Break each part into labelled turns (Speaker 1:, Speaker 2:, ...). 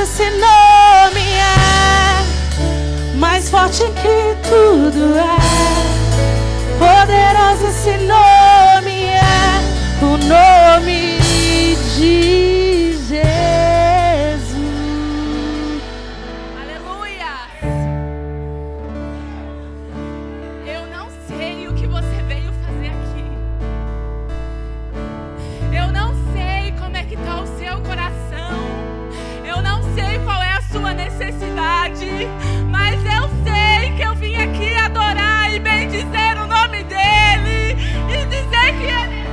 Speaker 1: esse nome é mais forte que tudo é. Poderoso esse nome é, o nome de Jesus.
Speaker 2: Aleluia! Eu não sei o que você veio fazer aqui. Eu não sei como é que está o seu coração. Eu não sei qual é a sua necessidade. Mas eu sei que eu vim aqui adorar e bendizer o nome dEle. E dizer que Ele é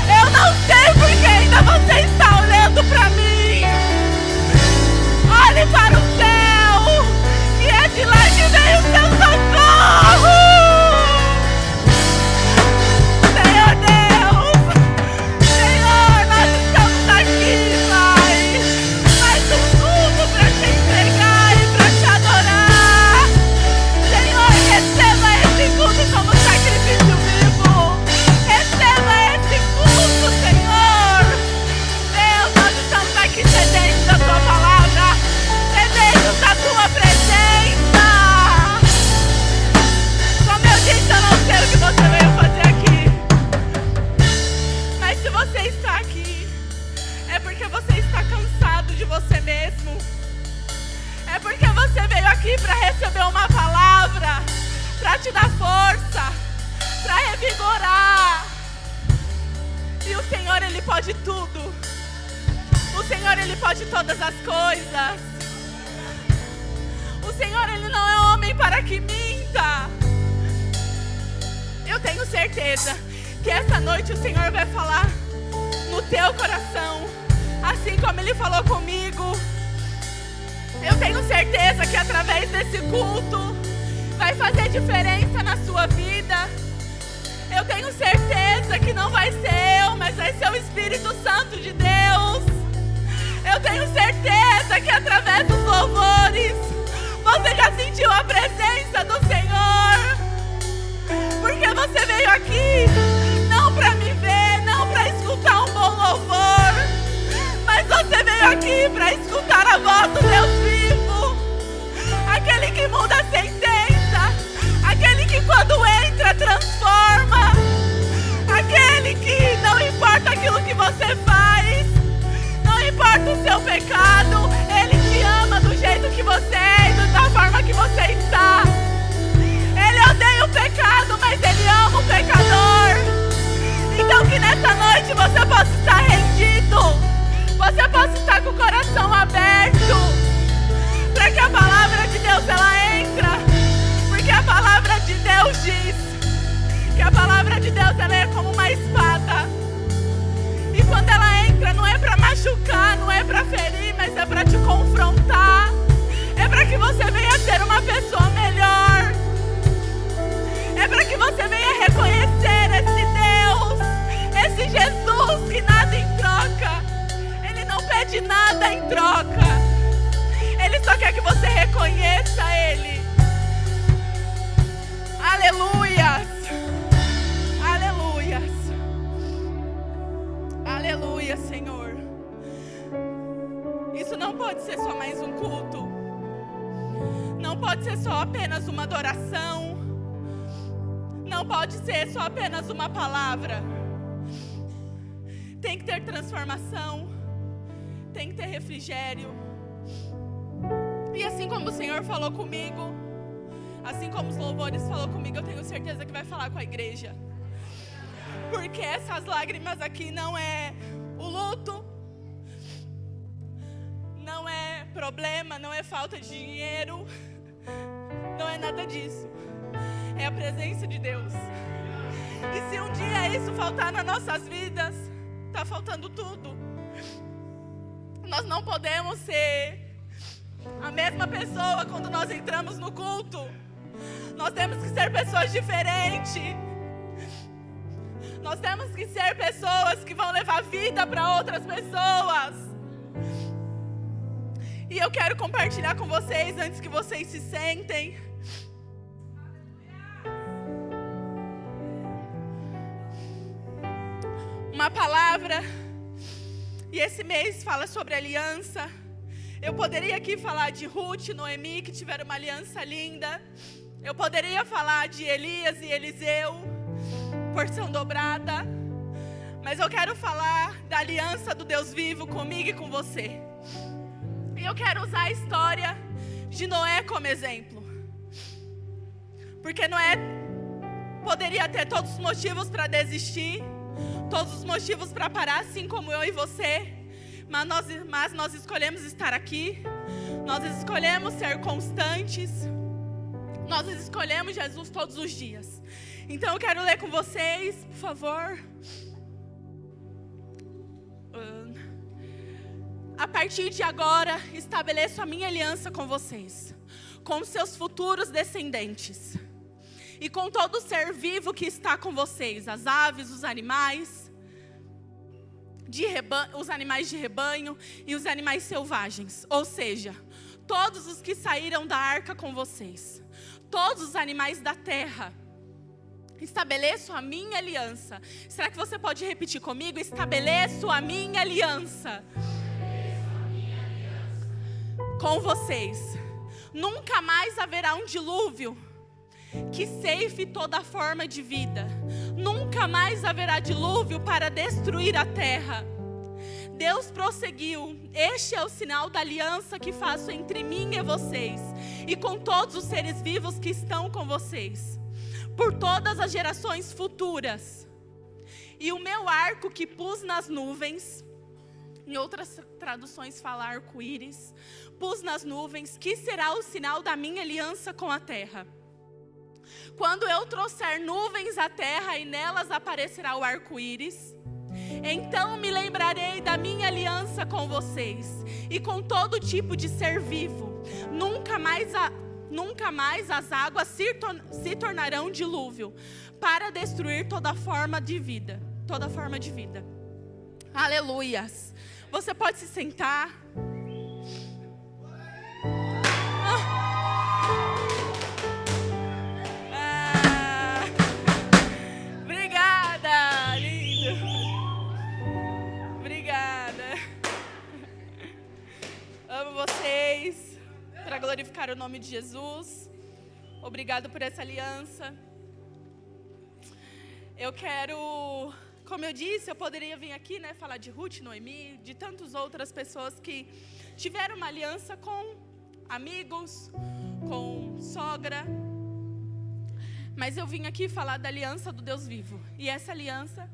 Speaker 2: eu não sei porque ainda você está olhando para mim. Olhe para o céu, que é de lá que vem o seu socorro. Senhor Deus, Senhor, nós estamos aqui, Pai. Mais um culto para te entregar e para te adorar. Senhor, receba esse culto como sacrifício vivo. Receba esse culto, Senhor. Deus, nós estamos aqui sedentos da tua palavra, sedentos da tua presença. Como eu disse, eu não sei o que você veio fazer aqui. Mas se você está aqui, é porque você está cansado de você mesmo. É porque você veio aqui para receber uma palavra, para te dar força, para revigorar. E o Senhor, Ele pode tudo. O Senhor, Ele pode todas as coisas. O Senhor, Ele não é homem para que minta. Eu tenho certeza que essa noite o Senhor vai falar no teu coração, assim como Ele falou comigo. Eu tenho certeza que através desse culto vai fazer diferença na sua vida. Eu tenho certeza que não vai ser eu, mas vai ser o Espírito Santo de Deus. Eu tenho certeza que através dos louvores você já sentiu a presença do Senhor. Porque você veio aqui não para me ver, não para escutar um bom louvor, mas você veio aqui para escutar a voz do Deus vivo, aquele que muda a sentença, aquele que quando entra transforma, aquele que não importa aquilo que você faz, não importa o seu pecado, Ele te ama do jeito que você é e da forma que você está. Ele odeia o pecado, mas Ele ama o pecador. Então que nessa noite você possa estar rendido, você possa estar com o coração aberto, para que a palavra de Deus ela entra. Porque a palavra de Deus diz que a palavra de Deus ela é como uma espada. E quando ela entra não é para machucar, não é para ferir, mas é para te confrontar. É para que você venha ser uma pessoa melhor. É para que você venha reconhecer esse Deus, esse Jesus que nada em troca. Ele não pede nada em troca. Ele só quer que você reconheça Ele. Aleluias. Aleluias. Aleluia, Senhor. Isso não pode ser só mais um culto. Não pode ser só apenas uma adoração. Não pode ser só apenas uma palavra. Tem que ter transformação. Tem que ter refrigério. E assim como o Senhor falou comigo, assim como os louvores falou comigo, eu tenho certeza que vai falar com a igreja. Porque essas lágrimas aqui não é o luto, não é problema, não é falta de dinheiro, não é nada disso. É a presença de Deus. E se um dia isso faltar nas nossas vidas, está faltando tudo. Nós não podemos ser a mesma pessoa quando nós entramos no culto. Nós temos que ser pessoas diferentes. Nós temos que ser pessoas que vão levar vida para outras pessoas. E eu quero compartilhar com vocês, antes que vocês se sentem, uma palavra. E esse mês fala sobre aliança. Eu poderia aqui falar de Ruth e Noemi, que tiveram uma aliança linda. Eu poderia falar de Elias e Eliseu, porção dobrada. Mas eu quero falar da aliança do Deus vivo comigo e com você. E eu quero usar a história de Noé como exemplo. Porque Noé poderia ter todos os motivos para desistir, todos os motivos para parar, assim como eu e você. Mas nós escolhemos estar aqui. Nós escolhemos ser constantes. Nós escolhemos Jesus todos os dias. Então eu quero ler com vocês, por favor. A partir de agora, estabeleço a minha aliança com vocês, com seus futuros descendentes, e com todo ser vivo que está com vocês, as aves, os animais de rebanho e os animais selvagens, ou seja, todos os que saíram da arca com vocês, todos os animais da terra. Estabeleço a minha aliança. Será que você pode repetir comigo? Estabeleço a minha aliança com vocês. Nunca mais haverá um dilúvio que ceife toda forma de vida. Nunca mais haverá dilúvio para destruir a terra. Deus prosseguiu: este é o sinal da aliança que faço entre mim e vocês, e com todos os seres vivos que estão com vocês, por todas as gerações futuras. E o meu arco que pus nas nuvens, em outras traduções fala arco-íris, pus nas nuvens, que será o sinal da minha aliança com a terra. Quando eu trouxer nuvens à terra e nelas aparecerá o arco-íris, então me lembrarei da minha aliança com vocês e com todo tipo de ser vivo. Nunca mais as águas se tornarão dilúvio para destruir toda forma de vida. Toda forma de vida. Aleluias. Você pode se sentar. Obrigada, lindo. Obrigada. Amo vocês. Para glorificar o nome de Jesus. Obrigado por essa aliança. Eu quero, como eu disse, eu poderia vir aqui, falar de Ruth, Noemi, de tantas outras pessoas que tiveram uma aliança com amigos, com sogra. Mas eu vim aqui falar da aliança do Deus vivo. E essa aliança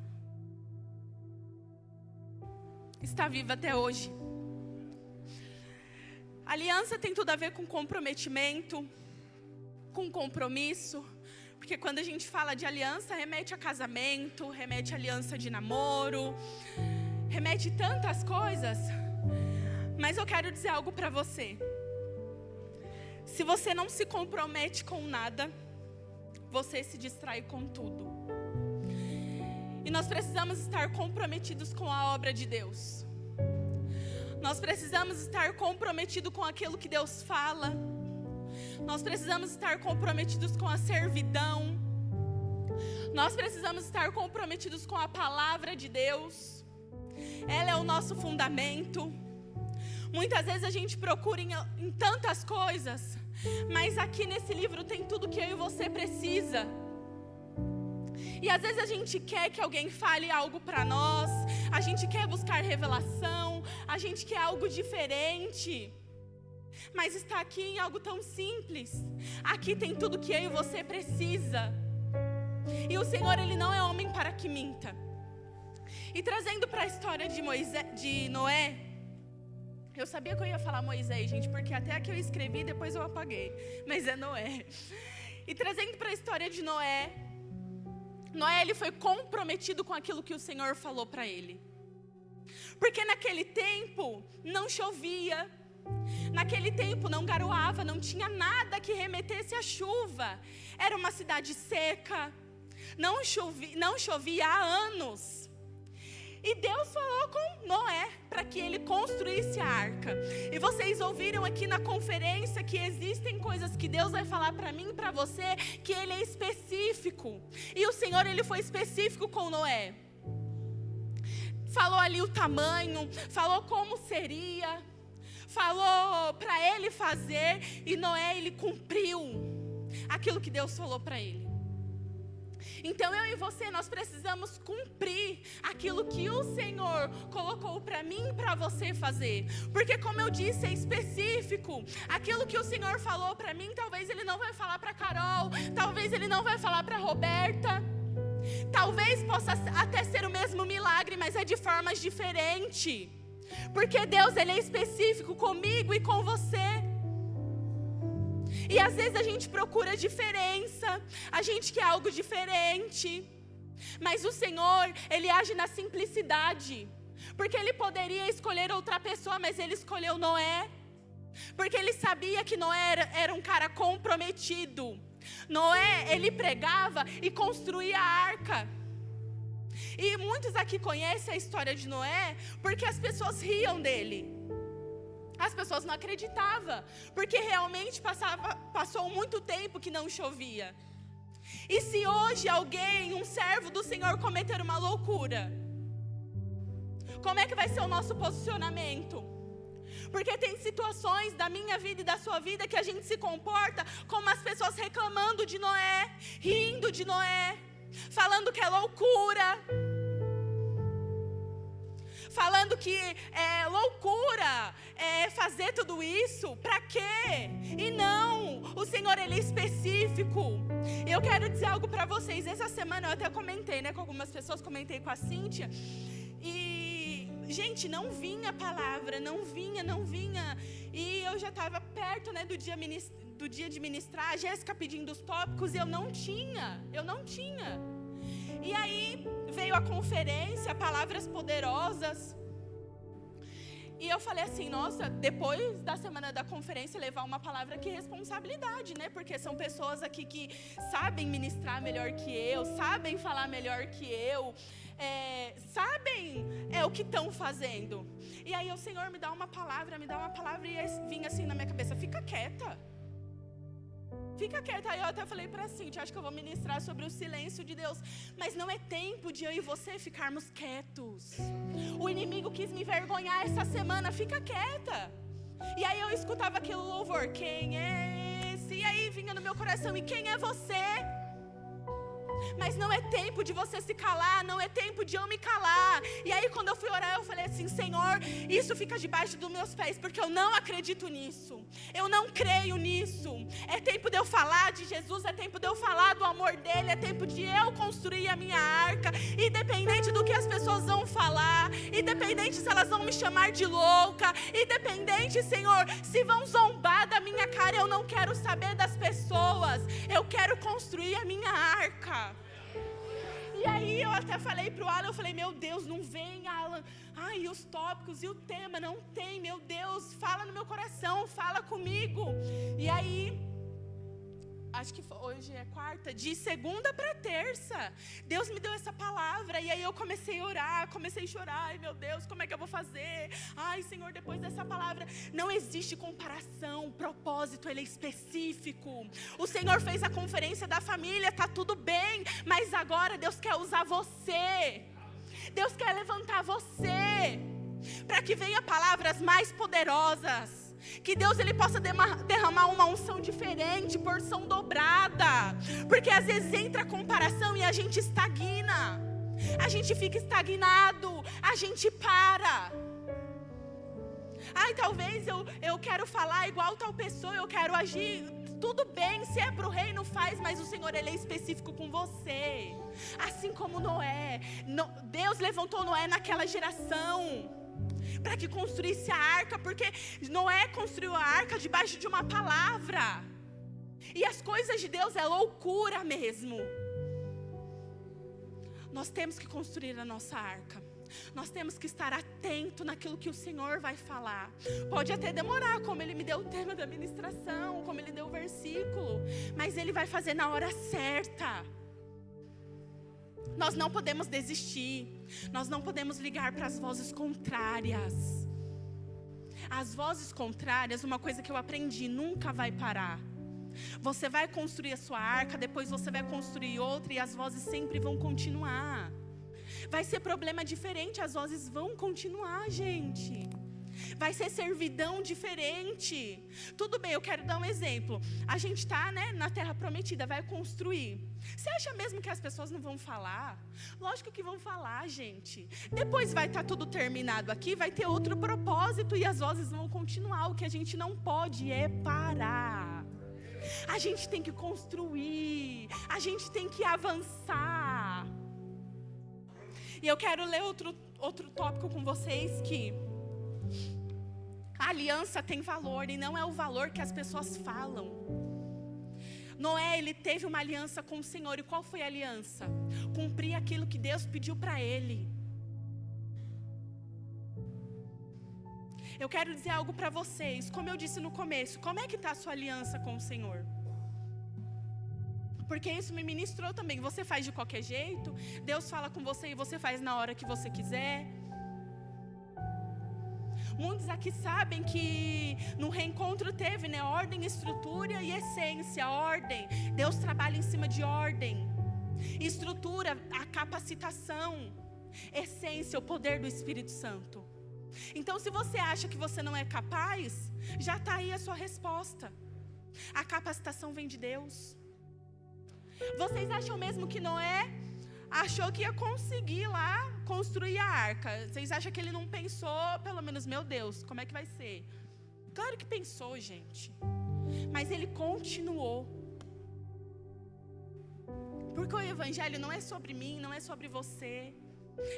Speaker 2: está viva até hoje. A aliança tem tudo a ver com comprometimento, com compromisso. Porque quando a gente fala de aliança, remete a casamento, remete a aliança de namoro, remete tantas coisas. Mas eu quero dizer algo para você. Se você não se compromete com nada, você se distrai com tudo. E nós precisamos estar comprometidos com a obra de Deus. Nós precisamos estar comprometidos com aquilo que Deus fala. Nós precisamos estar comprometidos com a servidão. Nós precisamos estar comprometidos com a palavra de Deus. Ela é o nosso fundamento. Muitas vezes a gente procura em tantas coisas, mas aqui nesse livro tem tudo que eu e você precisa. E às vezes a gente quer que alguém fale algo para nós, a gente quer buscar revelação, a gente quer algo diferente. Mas está aqui em algo tão simples. Aqui tem tudo que eu e você precisa. E o Senhor, Ele não é homem para que minta. E trazendo para a história de Noé, eu sabia que eu ia falar Moisés, gente, porque até aqui eu escrevi, depois eu apaguei. Mas é Noé. E trazendo para a história de Noé, ele foi comprometido com aquilo que o Senhor falou para ele. Porque naquele tempo não chovia. Naquele tempo não garoava, não tinha nada que remetesse à chuva. Era uma cidade seca, não chovia há anos. E Deus falou com Noé para que ele construísse a arca. E vocês ouviram aqui na conferência que existem coisas que Deus vai falar para mim e para você, que Ele é específico. E o Senhor, Ele foi específico com Noé. falou ali o tamanho, falou como seria, falou para ele fazer, e Noé, ele cumpriu aquilo que Deus falou para ele. Então eu e você, nós precisamos cumprir aquilo que o Senhor colocou para mim e para você fazer. Porque como eu disse, é específico. Aquilo que o Senhor falou para mim, talvez Ele não vai falar para Carol, talvez Ele não vai falar para Roberta. Talvez possa até ser o mesmo milagre, mas é de formas diferentes. Porque Deus, Ele é específico comigo e com você. E às vezes a gente procura diferença, a gente quer algo diferente. Mas o Senhor, Ele age na simplicidade. Porque Ele poderia escolher outra pessoa, mas Ele escolheu Noé. Porque Ele sabia que Noé era um cara comprometido. Noé, ele pregava e construía a arca. E muitos aqui conhecem a história de Noé porque as pessoas riam dele. As pessoas não acreditavam, porque realmente passou muito tempo que não chovia. E se hoje alguém, um servo do Senhor, cometer uma loucura, como é que vai ser o nosso posicionamento? Porque tem situações da minha vida e da sua vida que a gente se comporta como as pessoas reclamando de Noé, rindo de Noé, falando que é loucura, falando que é loucura fazer tudo isso, pra quê? E não, o Senhor, Ele é específico. Eu quero dizer algo pra vocês. Essa semana eu até comentei, com algumas pessoas, comentei com a Cíntia, e gente, não vinha a palavra, não vinha, e eu já estava perto, do dia de ministrar, a Jéssica pedindo os tópicos, e eu não tinha. E aí veio a conferência, palavras poderosas. E eu falei assim, nossa, depois da semana da conferência, levar uma palavra, que responsabilidade, Porque são pessoas aqui que sabem ministrar melhor que eu, sabem falar melhor que eu, sabem o que estão fazendo. E aí o Senhor me dá uma palavra, e vinha assim na minha cabeça, fica quieta. Aí eu até falei para a Cíntia, acho que eu vou ministrar sobre o silêncio de Deus. Mas não é tempo de eu e você ficarmos quietos. O inimigo quis me envergonhar essa semana, fica quieta. E aí eu escutava aquele louvor, quem é esse? E aí vinha no meu coração, e quem é você? Mas não é tempo de você se calar, não é tempo de eu me calar. E aí quando eu fui orar, eu falei assim, Senhor, isso fica debaixo dos meus pés, porque eu não acredito nisso, eu não creio nisso. É tempo de eu falar de Jesus, é tempo de eu falar do amor dele, é tempo de eu construir a minha arca, independente do que as pessoas vão falar, independente se elas vão me chamar de louca, independente, Senhor, se vão zombar da minha cara, eu não quero saber das pessoas, eu quero construir a minha arca. E aí eu até falei pro Alan, eu falei, meu Deus, não vem, Alan. Ai, os tópicos e o tema, não tem, meu Deus, fala no meu coração, fala comigo. E aí, acho que hoje é quarta, de segunda para terça, Deus me deu essa palavra. E aí eu comecei a orar, comecei a chorar. Ai, meu Deus, como é que eu vou fazer? Ai, Senhor, depois dessa palavra, não existe comparação, o propósito, ele é específico. O Senhor fez a conferência da família, tá tudo bem, mas agora Deus quer usar você. Deus quer levantar você, para que venha palavras mais poderosas. Que Deus, ele possa derramar uma unção diferente, porção dobrada. Porque às vezes entra a comparação e a gente estagna. A gente fica estagnado, a gente para. Ai, talvez eu quero falar igual tal pessoa, eu quero agir. Tudo bem, se é para o reino faz, mas o Senhor, ele é específico com você. Assim como Noé. Deus levantou Noé naquela geração para que construísse a arca, porque Noé construiu a arca debaixo de uma palavra. E as coisas de Deus é loucura mesmo. Nós temos que construir a nossa arca. Nós temos que estar atento naquilo que o Senhor vai falar. Pode até demorar, como Ele me deu o tema da ministração, como Ele deu o versículo, mas Ele vai fazer na hora certa. Nós não podemos desistir. Nós não podemos ligar para as vozes contrárias. As vozes contrárias, uma coisa que eu aprendi, nunca vai parar. Você vai construir a sua arca, depois você vai construir outra, e as vozes sempre vão continuar. Vai ser problema diferente, as vozes vão continuar, gente. Vai ser servidão diferente. Tudo bem, eu quero dar um exemplo. A gente está, né, na terra prometida, vai construir. Você acha mesmo que as pessoas não vão falar? Lógico que vão falar, gente. Depois vai estar tudo terminado aqui, vai ter outro propósito e as vozes vão continuar. O que a gente não pode é parar. A gente tem que construir. A gente tem que avançar. E eu quero ler outro tópico com vocês que a aliança tem valor e não é o valor que as pessoas falam. Noé, ele teve uma aliança com o Senhor. E qual foi a aliança? Cumprir aquilo que Deus pediu para ele. Eu quero dizer algo para vocês. Como eu disse no começo, como é que está a sua aliança com o Senhor? Porque isso me ministrou também. Você faz de qualquer jeito? Deus fala com você e você faz na hora que você quiser? Muitos aqui sabem que no reencontro teve, né, ordem, estrutura e essência. Ordem, Deus trabalha em cima de ordem. Estrutura, a capacitação. Essência, o poder do Espírito Santo. Então, se você acha que você não é capaz, já está aí a sua resposta. A capacitação vem de Deus. Vocês acham mesmo que Noé achou que ia conseguir lá construir a arca? Vocês acham que ele não pensou, pelo menos, meu Deus, como é que vai ser? Claro que pensou, gente. Mas ele continuou. Porque o evangelho não é sobre mim, não é sobre você.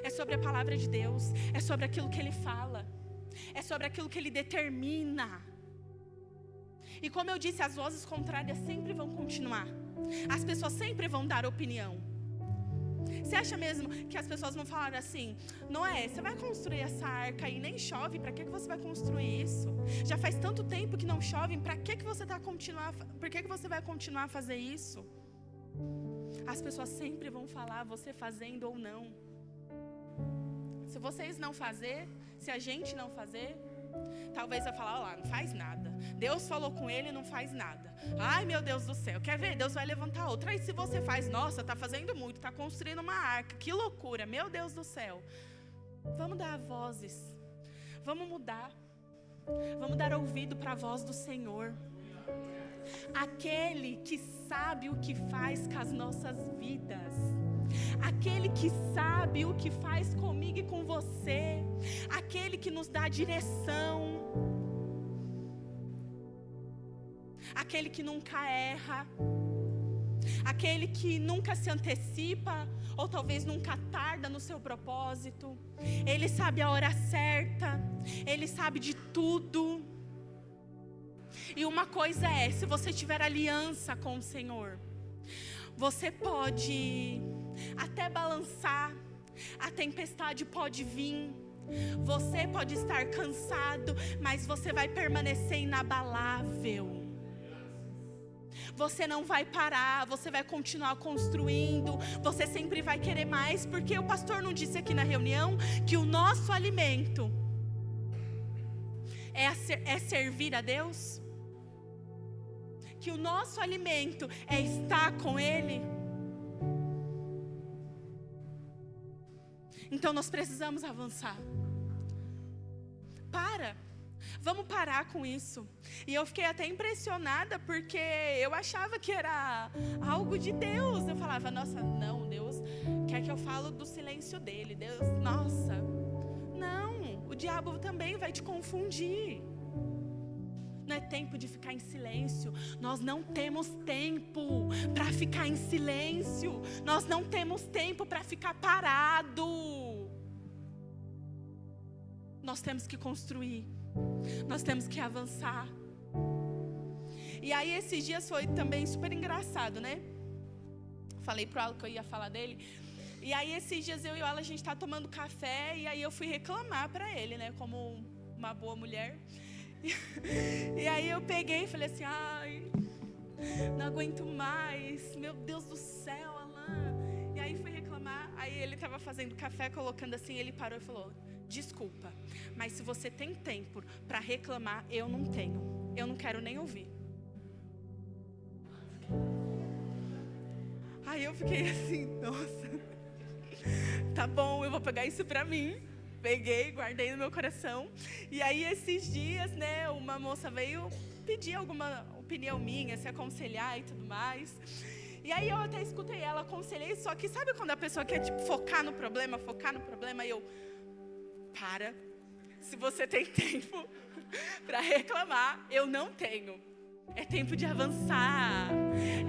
Speaker 2: É sobre a palavra de Deus. É sobre aquilo que ele fala. É sobre aquilo que ele determina. E como eu disse, as vozes contrárias sempre vão continuar. As pessoas sempre vão dar opinião. Você acha mesmo que as pessoas vão falar assim: Noé, você vai construir essa arca e nem chove, para que você vai construir isso? Já faz tanto tempo que não chove, para que você por que você vai continuar a fazer isso? As pessoas sempre vão falar, você fazendo ou não. Se vocês não fazer, se a gente não fazer, talvez vai falar: olha lá, não faz nada. Deus falou com ele e não faz nada. Ai, meu Deus do céu, quer ver? Deus vai levantar outra. Aí se você faz, nossa, está fazendo muito, está construindo uma arca, que loucura, meu Deus do céu. Vamos dar vozes, vamos mudar, vamos dar ouvido para a voz do Senhor. Aquele que sabe o que faz com as nossas vidas. Aquele que sabe o que faz comigo e com você. Aquele que nos dá direção. Aquele que nunca erra. Aquele que nunca se antecipa, ou talvez nunca tarda no seu propósito. Ele sabe a hora certa. Ele sabe de tudo. E uma coisa é, se você tiver aliança com o Senhor, você pode até balançar, a tempestade pode vir, você pode estar cansado, mas você vai permanecer inabalável. Você não vai parar, você vai continuar construindo, você sempre vai querer mais, porque o pastor não disse aqui na reunião que o nosso alimento é servir a Deus? Que o nosso alimento é estar com Ele? Então nós precisamos avançar. Vamos parar com isso. E eu fiquei até impressionada, porque eu achava que era algo de Deus. Eu falava, nossa, não, Deus quer que eu fale do silêncio dele. Deus, nossa. Não, o diabo também vai te confundir. Não é tempo de ficar em silêncio. Nós não temos tempo para ficar em silêncio. Nós não temos tempo para ficar parado. Nós temos que construir. Nós temos que avançar. E aí esses dias foi também super engraçado, né? Falei pro Alan que eu ia falar dele. E aí esses dias eu e o Alan, a gente tá tomando café. E aí eu fui reclamar para ele, né? Como uma boa mulher. E aí eu peguei e falei assim: ai, não aguento mais, meu Deus do céu, Alan. E aí fui reclamar. Aí ele estava fazendo café, colocando assim. Ele parou e falou: desculpa, mas se você tem tempo para reclamar, eu não tenho. Eu não quero nem ouvir. Aí eu fiquei assim, nossa. Tá bom, eu vou pegar isso pra mim. Peguei, guardei no meu coração. E aí, esses dias, né, uma moça veio pedir alguma opinião minha, se aconselhar e tudo mais. E aí, eu até escutei ela, aconselhei. Só que sabe quando a pessoa quer, tipo, focar no problema? E eu, para. Se você tem tempo pra reclamar, eu não tenho. É tempo de avançar.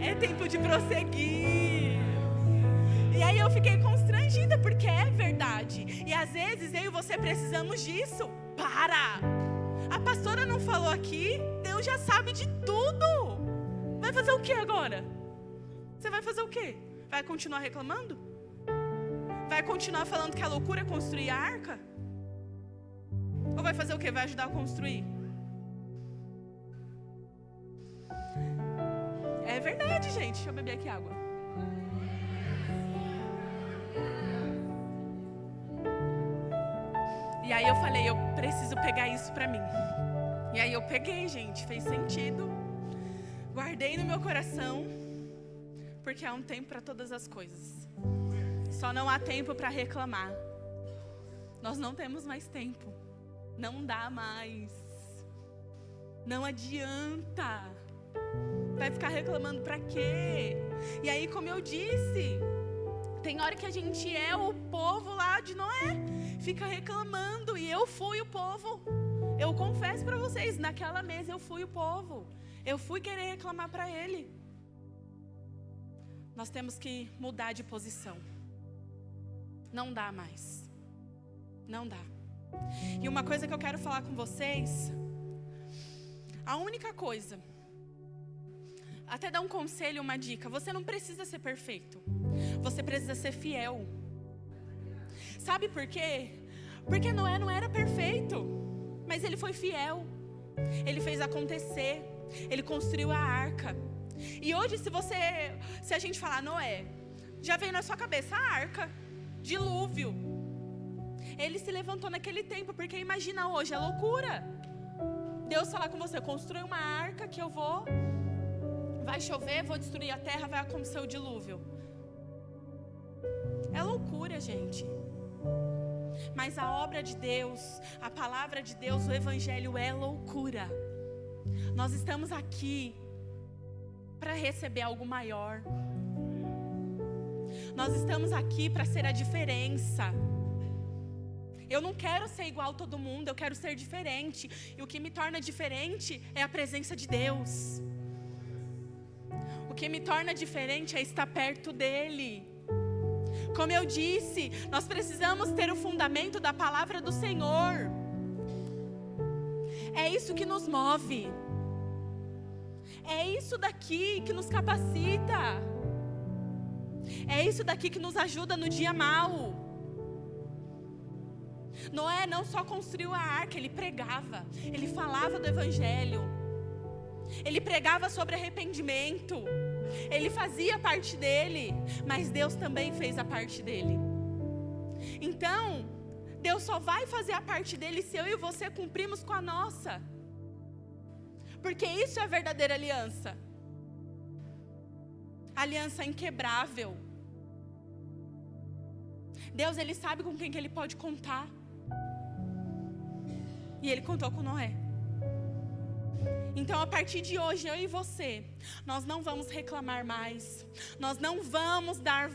Speaker 2: É tempo de prosseguir. E aí eu fiquei constrangida, porque é verdade. E às vezes eu e você precisamos disso. Para! A pastora não falou aqui, Deus já sabe de tudo. Vai fazer o que agora? Você vai fazer o quê? Vai continuar reclamando? Vai continuar falando que a loucura é construir a arca? Ou vai fazer o quê? Vai ajudar a construir? É verdade, gente. Deixa eu beber aqui água. E aí eu falei, eu preciso pegar isso pra mim. E aí eu peguei, gente, fez sentido. Guardei no meu coração, porque há um tempo para todas as coisas. Só não há tempo para reclamar. Nós não temos mais tempo. Não dá mais. Não adianta. Vai ficar reclamando pra quê? E aí, como eu disse, tem hora que a gente é o povo lá de Noé. Fica reclamando. E eu fui o povo. Eu confesso pra vocês, naquela mesa eu fui o povo. Eu fui querer reclamar pra ele. Nós temos que mudar de posição. Não dá mais. Não dá. E uma coisa que eu quero falar com vocês. A única coisa, até dar um conselho, uma dica. Você não precisa ser perfeito. Você precisa ser fiel. Sabe por quê? Porque Noé não era perfeito, mas ele foi fiel. Ele fez acontecer. Ele construiu a arca. E hoje, se a gente falar Noé, já veio na sua cabeça a arca, dilúvio. Ele se levantou naquele tempo, porque imagina hoje, é loucura. Deus falar com você, constrói uma arca que eu vou, vai chover, vou destruir a terra, vai acontecer o dilúvio. É loucura, gente. Mas a obra de Deus, a palavra de Deus, o evangelho é loucura. Nós estamos aqui para receber algo maior. Nós estamos aqui para ser a diferença. Eu não quero ser igual a todo mundo, eu quero ser diferente. E o que me torna diferente é a presença de Deus. O que me torna diferente é estar perto dEle. Como eu disse, nós precisamos ter o fundamento da palavra do Senhor. É isso que nos move. É isso daqui que nos capacita. É isso daqui que nos ajuda no dia mau. Noé não só construiu a arca, ele pregava. Ele falava do evangelho. Ele pregava sobre arrependimento. Ele fazia parte dele, mas Deus também fez a parte dele. Então, Deus só vai fazer a parte dele se eu e você cumprimos com a nossa. Porque isso é verdadeira aliança. Aliança inquebrável. Deus, Ele sabe com quem que Ele pode contar. E Ele contou com Noé. Então, a partir de hoje, eu e você, nós não vamos reclamar mais. Nós não vamos dar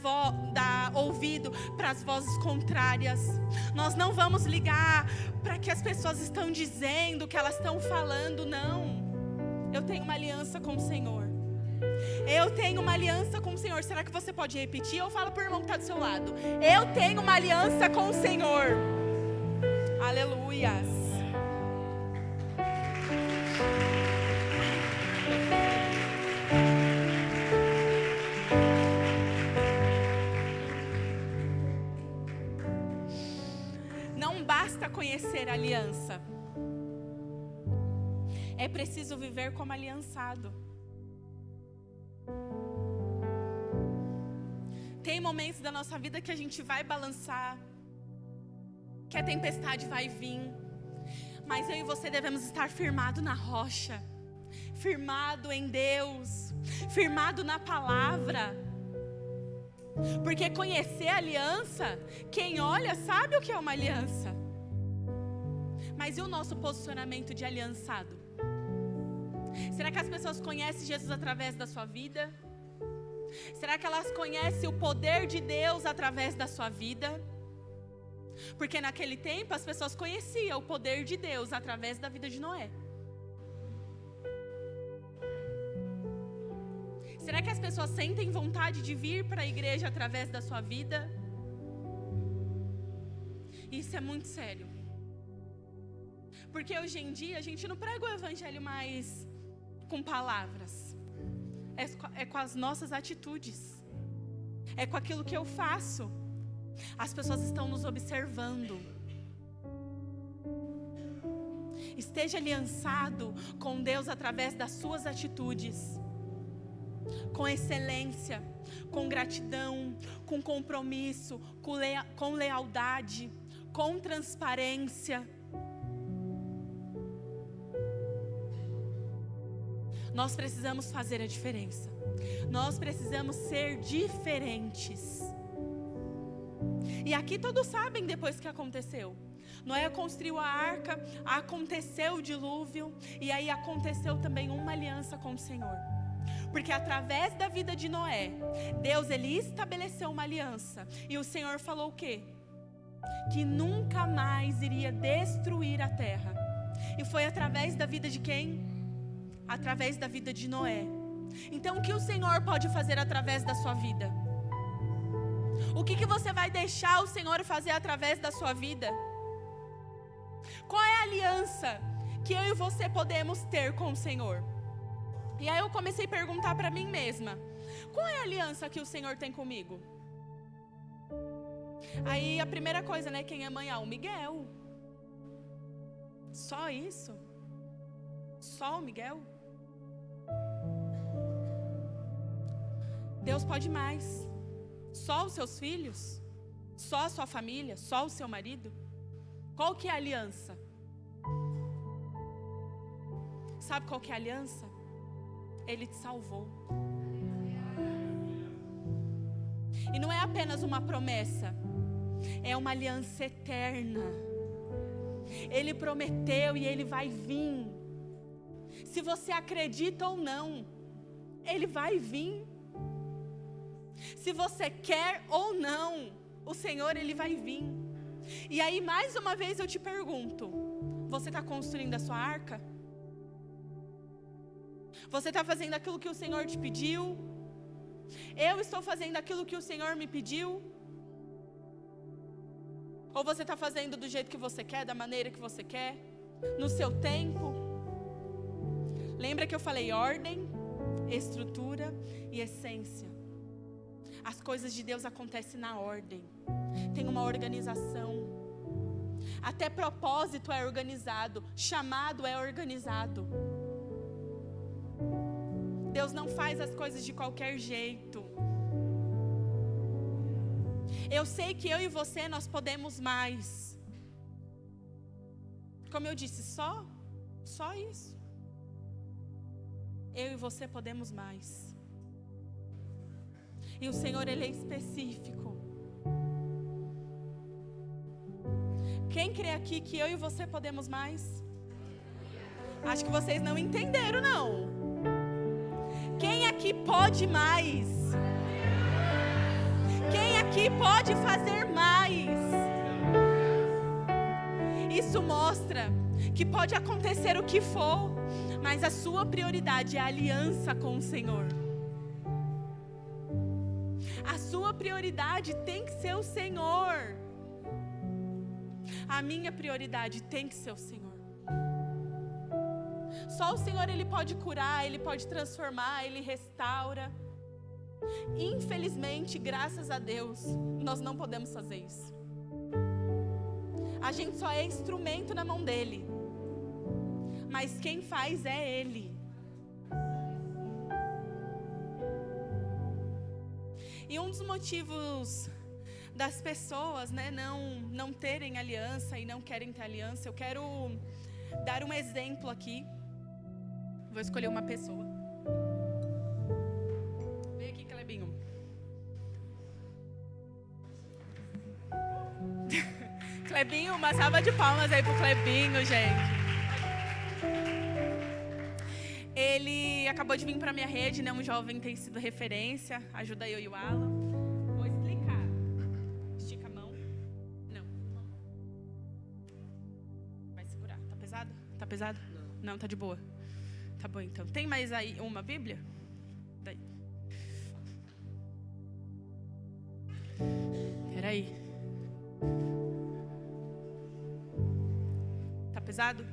Speaker 2: ouvido para as vozes contrárias. Nós não vamos ligar para que as pessoas estão dizendo, que elas estão falando. Não. Eu tenho uma aliança com o Senhor. Eu tenho uma aliança com o Senhor. Será que você pode repetir? Ou fala para o irmão que está do seu lado. Eu tenho uma aliança com o Senhor. Aleluias. Não basta conhecer a aliança. É preciso viver como aliançado. Tem momentos da nossa vida que a gente vai balançar, que a tempestade vai vir, mas eu e você devemos estar firmado na rocha, firmado em Deus, firmado na palavra. Porque conhecer a aliança, quem olha sabe o que é uma aliança. Mas e o nosso posicionamento de aliançado? Será que as pessoas conhecem Jesus através da sua vida? Será que elas conhecem o poder de Deus através da sua vida? Porque naquele tempo as pessoas conheciam o poder de Deus através da vida de Noé. Será que as pessoas sentem vontade de vir para a igreja através da sua vida? Isso é muito sério. Porque hoje em dia a gente não prega o evangelho mais com palavras. É com as nossas atitudes. É com aquilo que eu faço. As pessoas estão nos observando. Esteja aliançado com Deus através das suas atitudes. Com excelência, com gratidão, com compromisso, com lealdade, com transparência. Nós precisamos fazer a diferença. Nós precisamos ser diferentes. E aqui todos sabem depois que aconteceu. Noé construiu a arca, aconteceu o dilúvio, e aí aconteceu também uma aliança com o Senhor. Porque através da vida de Noé, Deus ele estabeleceu uma aliança. E o Senhor falou o quê? Que nunca mais iria destruir a terra. E foi através da vida de quem? Através da vida de Noé. Então o que o Senhor pode fazer através da sua vida? O que você vai deixar o Senhor fazer através da sua vida? Qual é a aliança que eu e você podemos ter com o Senhor? E aí eu comecei a perguntar para mim mesma: qual é a aliança que o Senhor tem comigo? Aí a primeira coisa, né? Quem é mãe? O Miguel. Só isso? Só o Miguel? Deus pode mais. Só os seus filhos? Só a sua família? Só o seu marido? Qual que é a aliança? Sabe qual que é a aliança? Ele te salvou. E não é apenas uma promessa, é uma aliança eterna. Ele prometeu e ele vai vir. Se você acredita ou não, ele vai vir. Se você quer ou não, o Senhor ele vai vir. E aí mais uma vez eu te pergunto: você está construindo a sua arca? Você está fazendo aquilo que o Senhor te pediu? Eu estou fazendo aquilo que o Senhor me pediu? Ou você está fazendo do jeito que você quer, da maneira que você quer, no seu tempo? Lembra que eu falei ordem, estrutura e essência. As coisas de Deus acontecem na ordem. Tem uma organização. Até propósito é organizado, chamado é organizado. Deus não faz as coisas de qualquer jeito. Eu sei que eu e você, nós podemos mais. Como eu disse, só isso. Eu e você podemos mais. E o Senhor, Ele é específico. Quem crê aqui que eu e você podemos mais? Acho que vocês não entenderam, não. Quem aqui pode mais? Quem aqui pode fazer mais? Isso mostra que pode acontecer o que for, mas a sua prioridade é a aliança com o Senhor. A sua prioridade tem que ser o Senhor. A minha prioridade tem que ser o Senhor. Só o Senhor, Ele pode curar, Ele pode transformar, Ele restaura. Infelizmente, graças a Deus, nós não podemos fazer isso. A gente só é instrumento na mão dEle. Mas quem faz é Ele. E um dos motivos das pessoas, né, não terem aliança e não querem ter aliança, eu quero dar um exemplo aqui. Vou escolher uma pessoa. Vem aqui, Clebinho. Clebinho, uma salva de palmas aí pro Clebinho, gente. Ele acabou de vir para minha rede, né? Um jovem tem sido referência. Ajuda eu e o Alan. Vou explicar. Estica a mão. Não. Vai segurar. Tá pesado? Tá pesado? Não, tá de boa. Tá bom, então. Tem mais aí uma Bíblia? Daí. Peraí. Tá pesado?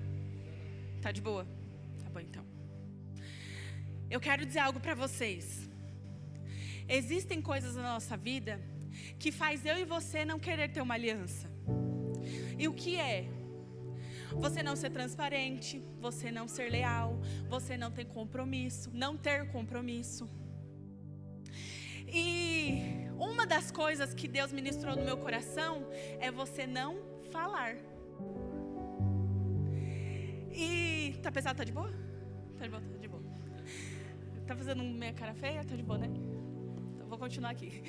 Speaker 2: Tá de boa? Tá bom, então. Eu quero dizer algo para vocês. Existem coisas na nossa vida que faz eu e você não querer ter uma aliança. E o que é? Você não ser transparente, você não ser leal, você não ter compromisso, não ter compromisso. E uma das coisas que Deus ministrou no meu coração é você não falar. E tá pesado, tá de boa? Tá de boa, tá de boa. Tá fazendo minha cara feia? Tá de boa, né? Então vou continuar aqui.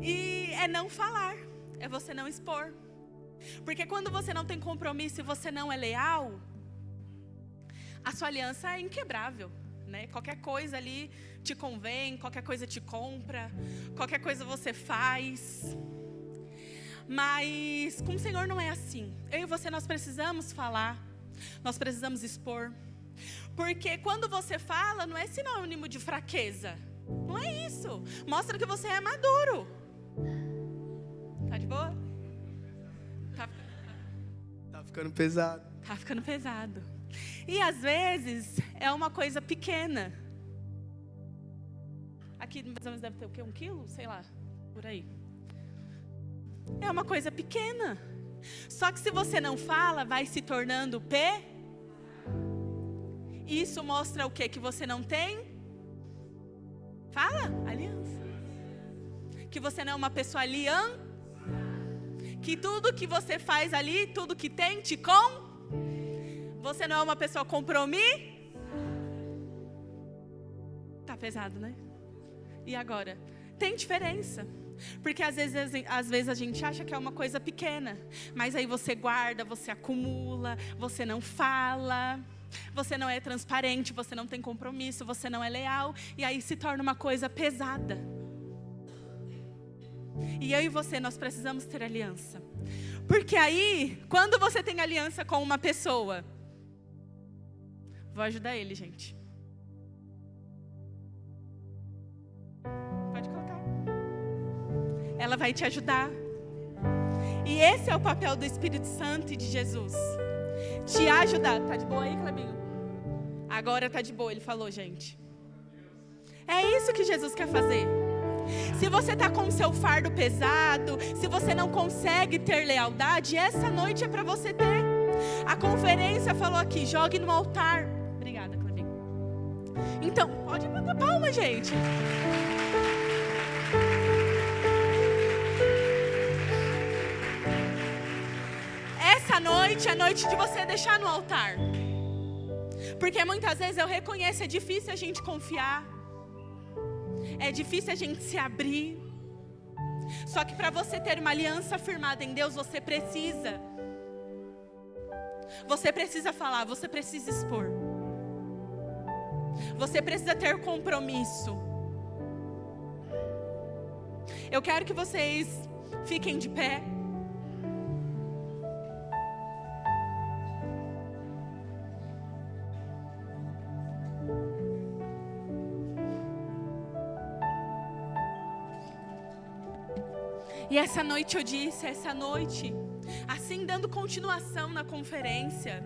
Speaker 2: E é não falar, é você não expor. Porque quando você não tem compromisso e você não é leal, a sua aliança é inquebrável, né? Qualquer coisa ali te convém, qualquer coisa te compra, qualquer coisa você faz. Mas com o Senhor não é assim. Eu e você, nós precisamos falar, nós precisamos expor. Porque quando você fala, não é sinônimo de fraqueza. Não é isso. Mostra que você é maduro. Tá de boa?
Speaker 3: Tá ficando pesado.
Speaker 2: Tá ficando pesado. E às vezes é uma coisa pequena. Aqui mais ou menos deve ter o quê? 1 quilo? Sei lá, por aí. É uma coisa pequena. Só que se você não fala, vai se tornando Isso mostra o quê? Que você não tem? Fala, aliança. Que você não é uma pessoa que tudo que você faz ali, tudo que tem, você não é uma pessoa Tá pesado, né? E agora? Tem diferença. Porque às vezes a gente acha que é uma coisa pequena. Mas aí você guarda, você acumula, você não fala. Você não é transparente, você não tem compromisso, você não é leal. E aí se torna uma coisa pesada. E eu e você, nós precisamos ter aliança. Porque aí, quando você tem aliança com uma pessoa... Vou ajudar ele, gente. Pode colocar. Ela vai te ajudar. E esse é o papel do Espírito Santo e de Jesus. Te ajudar. Tá de boa aí, Clebinho? Agora tá de boa, ele falou, gente. É isso que Jesus quer fazer. Se você está com o seu fardo pesado, se você não consegue ter lealdade, essa noite é para você ter. A conferência falou aqui, jogue no altar. Obrigada, Clebinho. Então, pode bater palma, gente. Essa noite é a noite de você deixar no altar. Porque muitas vezes eu reconheço, é difícil a gente confiar. É difícil a gente se abrir. Só que para você ter uma aliança firmada em Deus, você precisa falar, você precisa expor. Você precisa ter compromisso. Eu quero que vocês fiquem de pé. E essa noite eu disse, assim dando continuação na conferência.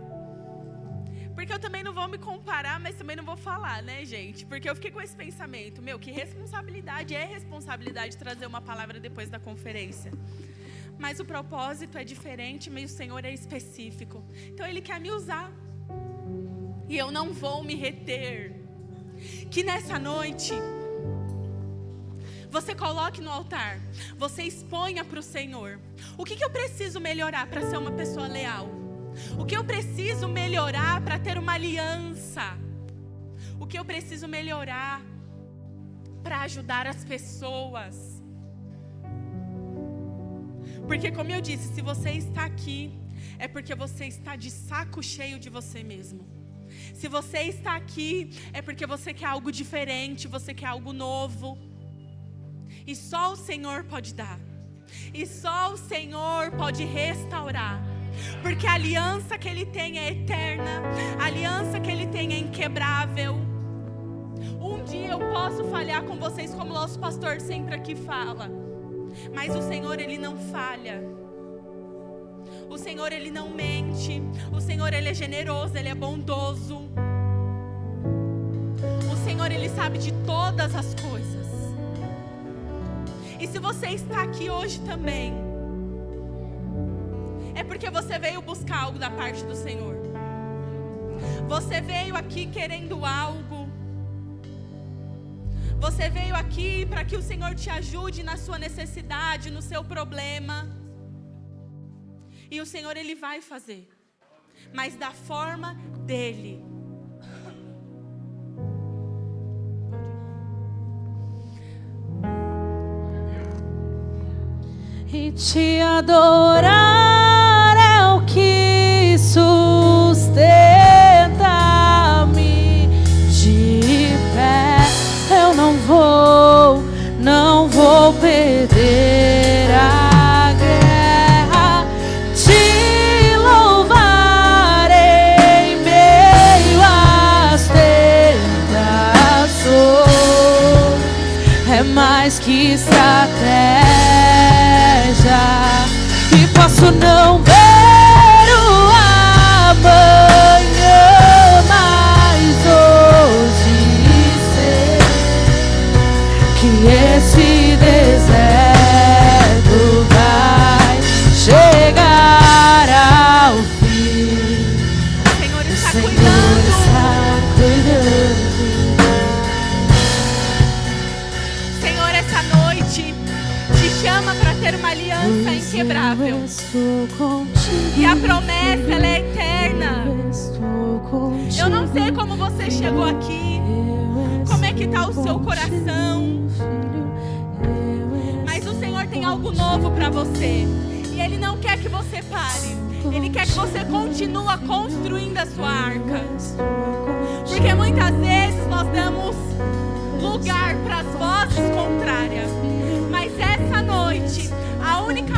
Speaker 2: Porque eu também não vou me comparar, mas também não vou falar, né, gente? Porque eu fiquei com esse pensamento, que responsabilidade trazer uma palavra depois da conferência. Mas o propósito é diferente, mas o Senhor é específico. Então Ele quer me usar. E eu não vou me reter. Que nessa noite... você coloque no altar, você exponha para o Senhor. O que eu preciso melhorar para ser uma pessoa leal? O que eu preciso melhorar para ter uma aliança? O que eu preciso melhorar para ajudar as pessoas? Porque como eu disse, se você está aqui, é porque você está de saco cheio de você mesmo. Se você está aqui, é porque você quer algo diferente, você quer algo novo. E só o Senhor pode dar. E só o Senhor pode restaurar. Porque a aliança que Ele tem é eterna. A aliança que Ele tem é inquebrável. Um dia eu posso falhar com vocês, como o nosso pastor sempre aqui fala. Mas o Senhor, Ele não falha. O Senhor, Ele não mente. O Senhor, Ele é generoso, Ele é bondoso. O Senhor, Ele sabe de todas as coisas. E se você está aqui hoje também, é porque você veio buscar algo da parte do Senhor. Você veio aqui querendo algo. Você veio aqui para que o Senhor te ajude na sua necessidade, no seu problema. E o Senhor, Ele vai fazer, mas da forma dEle.
Speaker 1: E te adorar é o que sustenta-me de pé. Eu não vou perder a guerra. Te louvar em meio às tentações é mais que estratégia. E posso não ver o amanhã, mas hoje sei que esse deserto vai chegar ao fim.
Speaker 2: O Senhor está
Speaker 1: Senhor
Speaker 2: cuidando.
Speaker 1: está cuidando.
Speaker 2: Senhor, essa noite te chama para ter uma aliança inquebrável. E a promessa, ela é eterna. Eu não sei como você chegou aqui, como é que está o seu coração, mas o Senhor tem algo novo para você. E Ele não quer que você pare. Ele quer que você continue construindo a sua arca. Porque muitas vezes nós damos lugar para as vozes contrárias. Mas essa noite, a única